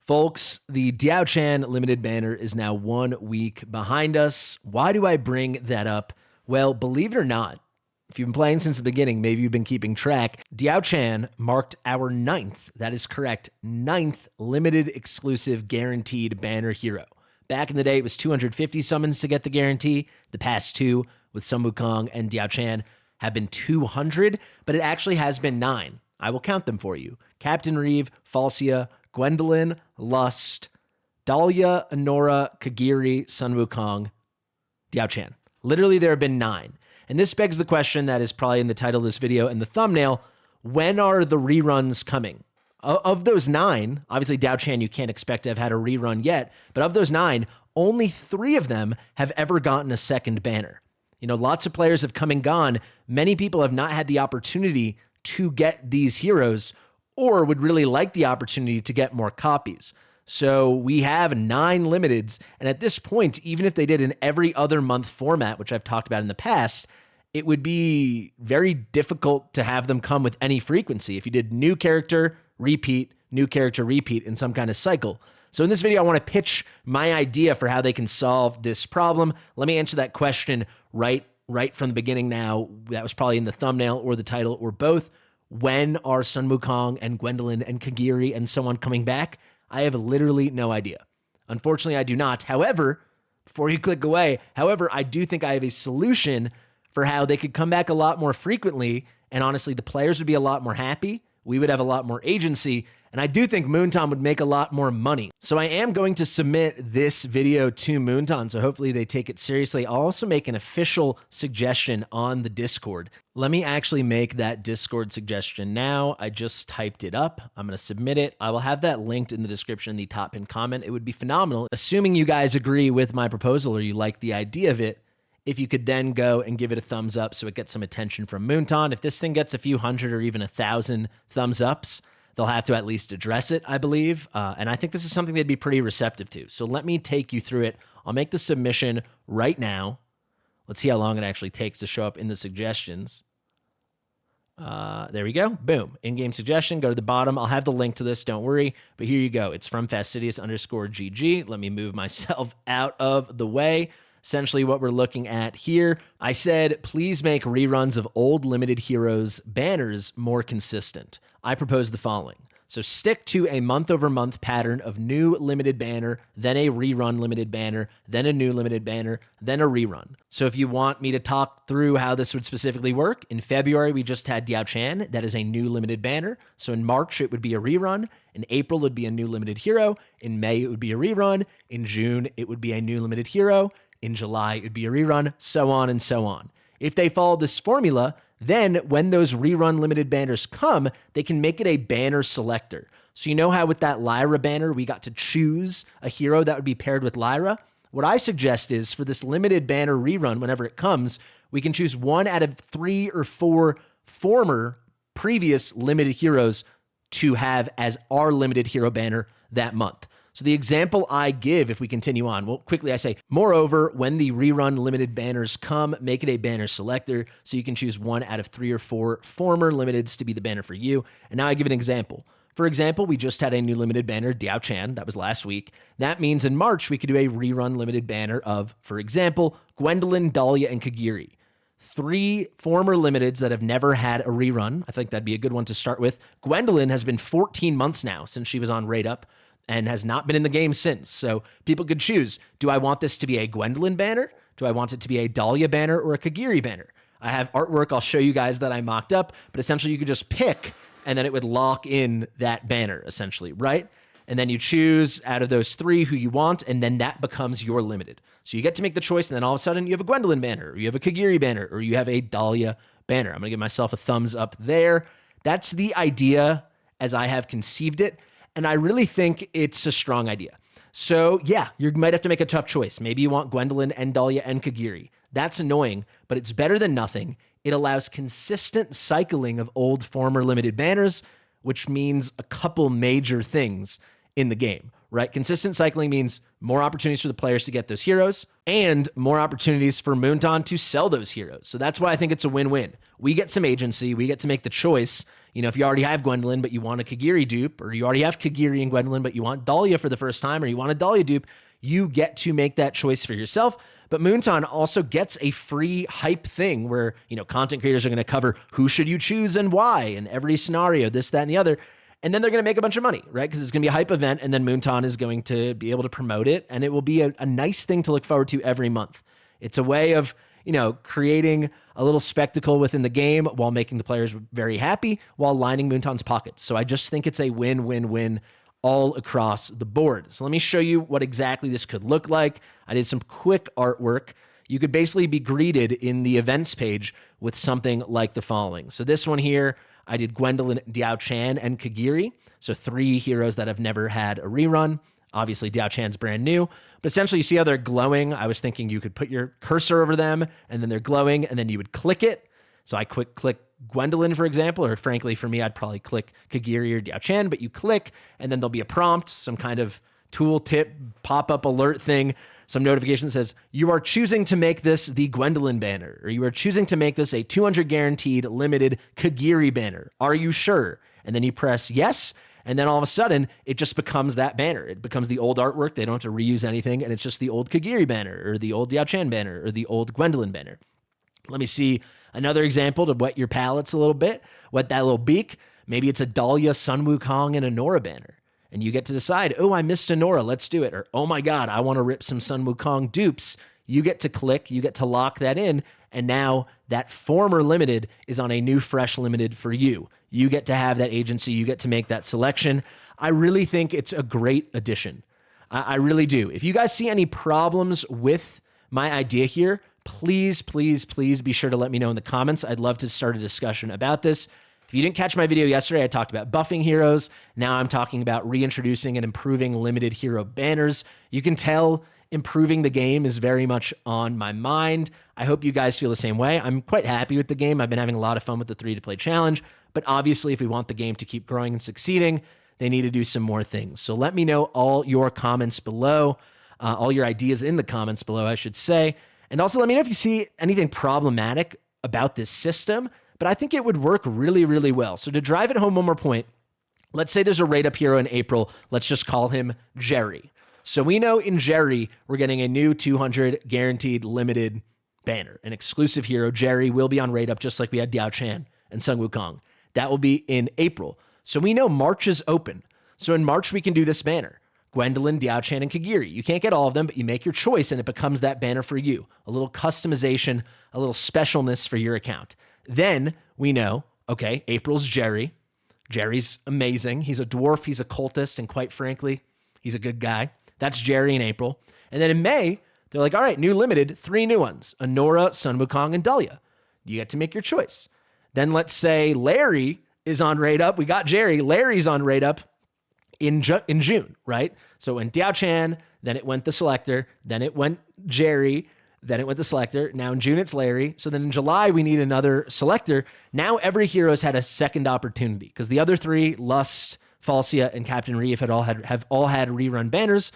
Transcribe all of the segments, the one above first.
Folks, the Diao Chan limited banner is now 1 week behind us. Why do I bring that up? Well, believe it or not, if you've been playing since the beginning, maybe you've been keeping track, Diao Chan marked our 9th, that is correct, 9th limited exclusive guaranteed banner hero. Back in the day, it was 250 summons to get the guarantee. The past two with Sun Wukong and Diao Chan have been 200, but it actually has been 9. I will count them for you. Captain Reeve, Falsia, Gwendolyn, Lust, Dahlia, Honora, Kagiri, Sun Wukong, Diao Chan. Literally, there have been 9. And this begs the question that is probably in the title of this video and the thumbnail. When are the reruns coming? Of those 9, obviously Diao Chan you can't expect to have had a rerun yet, but of those 9, only 3 of them have ever gotten a second banner. You know, lots of players have come and gone. Many people have not had the opportunity to get these heroes or would really like the opportunity to get more copies. So we have 9 limiteds, and at this point, even if they did an every other month format, which I've talked about in the past, it would be very difficult to have them come with any frequency if you did new character, repeat in some kind of cycle. So in this video, I want to pitch my idea for how they can solve this problem. Let me answer that question right from the beginning now. That was probably in the thumbnail or the title or both. When are Sun Wukong and Gwendolyn and Kagiri and so on coming back? I have literally no idea. Unfortunately, I do not. However, before you click away, I do think I have a solution for how they could come back a lot more frequently, and honestly, the players would be a lot more happy. We would have a lot more agency, and I do think Moonton would make a lot more money. So I am going to submit this video to Moonton, so hopefully they take it seriously. I'll also make an official suggestion on the Discord. Let me actually make that Discord suggestion now. I just typed it up. I'm going to submit it. I will have that linked in the description in the top pinned comment. It would be phenomenal, assuming you guys agree with my proposal or you like the idea of it, if you could then go and give it a thumbs up so it gets some attention from Moonton. If this thing gets a few hundred or even 1,000 thumbs ups, they'll have to at least address it, I believe. And I think this is something they'd be pretty receptive to. So let me take you through it. I'll make the submission right now. Let's see how long it actually takes to show up in the suggestions. There we go. Boom. In-game suggestion. Go to the bottom. I'll have the link to this. Don't worry. But here you go. It's from Fastidious_GG. Let me move myself out of the way. Essentially what we're looking at here, I said, please make reruns of old limited heroes banners more consistent. I propose the following. So stick to a month-over-month pattern of new limited banner, then a rerun limited banner, then a new limited banner, then a rerun. So if you want me to talk through how this would specifically work, in February, we just had Diao Chan. That is a new limited banner. So in March, it would be a rerun. In April, it would be a new limited hero. In May, it would be a rerun. In June, it would be a new limited hero. In July, it would be a rerun, so on and so on. If they follow this formula, then when those rerun limited banners come, they can make it a banner selector. So you know how with that Lyra banner, we got to choose a hero that would be paired with Lyra? What I suggest is for this limited banner rerun, whenever it comes, we can choose 1 out of 3 or 4 former previous limited heroes to have as our limited hero banner that month. So the example I give, if we continue on, well, quickly I say, moreover, when the rerun limited banners come, make it a banner selector so you can choose 1 out of 3 or 4 former limiteds to be the banner for you. And now I give an example. For example, we just had a new limited banner, Diao Chan. That was last week. That means in March, we could do a rerun limited banner of, for example, Gwendolyn, Dahlia, and Kagiri. 3 former limiteds that have never had a rerun. I think that'd be a good one to start with. Gwendolyn has been 14 months now since she was on Raid Up, and has not been in the game since. So people could choose, do I want this to be a Gwendolyn banner? Do I want it to be a Dahlia banner or a Kagiri banner? I have artwork I'll show you guys that I mocked up, but essentially you could just pick, and then it would lock in that banner, essentially, right? And then you choose out of those 3 who you want, and then that becomes your limited. So you get to make the choice, and then all of a sudden you have a Gwendolyn banner, or you have a Kagiri banner, or you have a Dahlia banner. I'm going to give myself a thumbs up there. That's the idea as I have conceived it. And I really think it's a strong idea. So yeah, you might have to make a tough choice. Maybe you want Gwendolyn and Dahlia and Kagiri. That's annoying, but it's better than nothing. It allows consistent cycling of old former limited banners, which means a couple major things in the game, right? Consistent cycling means more opportunities for the players to get those heroes and more opportunities for Moonton to sell those heroes. So that's why I think it's a win-win. We get some agency. We get to make the choice. if you already have Gwendolyn, but you want a Kagiri dupe, or you already have Kagiri and Gwendolyn, but you want Dahlia for the first time, or you want a Dahlia dupe, you get to make that choice for yourself. But Moonton also gets a free hype thing where, content creators are going to cover who should you choose and why, and every scenario, this, that, and the other. And then they're going to make a bunch of money, right? Because it's going to be a hype event, and then Moonton is going to be able to promote it, and it will be a nice thing to look forward to every month. It's a way of, creating a little spectacle within the game while making the players very happy, while lining Moonton's pockets. So I just think it's a win-win-win all across the board. So let me show you what exactly this could look like. I did some quick artwork. You could basically be greeted in the events page with something like the following. So this one here, I did Gwendolyn, Diao Chan, and Kagiri. So 3 heroes that have never had a rerun. Obviously, Diao Chan's brand new. But essentially, you see how they're glowing? I was thinking you could put your cursor over them, and then they're glowing, and then you would click it. So I click Gwendolyn, for example, or frankly, for me, I'd probably click Kagiri or Diao Chan, but you click, and then there'll be a prompt, some kind of tool tip, pop-up alert thing, some notification that says, you are choosing to make this the Gwendolyn banner, or you are choosing to make this a 200 guaranteed limited Kagiri banner. Are you sure? And then you press yes, and then all of a sudden, it just becomes that banner. It becomes the old artwork. They don't have to reuse anything, and it's just the old Kagiri banner, or the old Diao Chan banner, or the old Gwendolyn banner. Let me see another example to wet your palates a little bit, wet that little beak. Maybe it's a Dahlia, Sun Wukong, and a Nora banner. And you get to decide, oh, I missed a Nora, let's do it. Or, oh my God, I want to rip some Sun Wukong dupes. You get to click, you get to lock that in, and now that former limited is on a new, fresh limited for you. You get to have that agency, you get to make that selection. I really think it's a great addition. I really do. If you guys see any problems with my idea here, please, please, please be sure to let me know in the comments. I'd love to start a discussion about this. If you didn't catch my video yesterday, I talked about buffing heroes. Now I'm talking about reintroducing and improving limited hero banners. You can tell improving the game is very much on my mind. I hope you guys feel the same way. I'm quite happy with the game. I've been having a lot of fun with the 3-to-play challenge, but obviously if we want the game to keep growing and succeeding, they need to do some more things. So let me know all your comments below, all your ideas in the comments below, I should say. And also let me know if you see anything problematic about this system, but I think it would work really, really well. So to drive it home one more point, let's say there's a rate-up hero in April. Let's just call him Jerry. So we know in Jerry, we're getting a new 200 guaranteed limited banner. An exclusive hero, Jerry, will be on rate-up just like we had Diao Chan and Sun Wukong. That will be in April. So we know March is open. So in March, we can do this banner. Gwendolyn, Diao Chan, and Kagiri. You can't get all of them, but you make your choice and it becomes that banner for you. A little customization, a little specialness for your account. Then we know, okay, April's Jerry. Jerry's amazing. He's a dwarf, he's a cultist, and quite frankly, he's a good guy. That's Jerry in April. And then in May, they're like, all right, new limited, 3 new ones. Nora, Sun Wukong, and Dahlia. You get to make your choice. Then let's say Larry is on rate up. We got Jerry. Larry's on rate up in June, right? So when Diao Chan, then it went the selector, then it went Jerry, then it went the selector. Now in June, it's Larry. So then in July, we need another selector. Now every hero's had a second opportunity because the other 3, Lust, Falsia, and Captain Reef have all had rerun banners.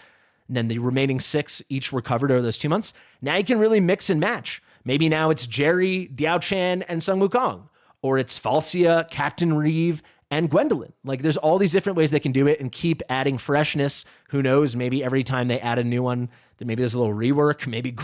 And then the remaining 6 each were covered over those 2 months. Now you can really mix and match. Maybe now it's Jerry, Diao Chan, and Sun Wukong. Or it's Falsia, Captain Reeve, and Gwendolyn. Like there's all these different ways they can do it and keep adding freshness. Who knows? Maybe every time they add a new one, then maybe there's a little rework. Maybe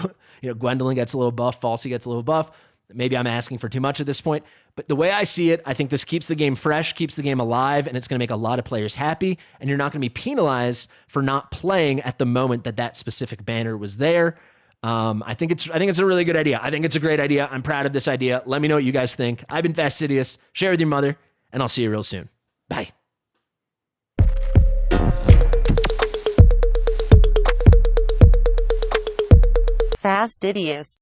Gwendolyn gets a little buff, Falsia gets a little buff. Maybe I'm asking for too much at this point. But the way I see it, I think this keeps the game fresh, keeps the game alive, and it's going to make a lot of players happy. And you're not going to be penalized for not playing at the moment that specific banner was there. I think it's a really good idea. I think it's a great idea. I'm proud of this idea. Let me know what you guys think. I've been Fastidious. Share with your mother, and I'll see you real soon. Bye. Fastidious.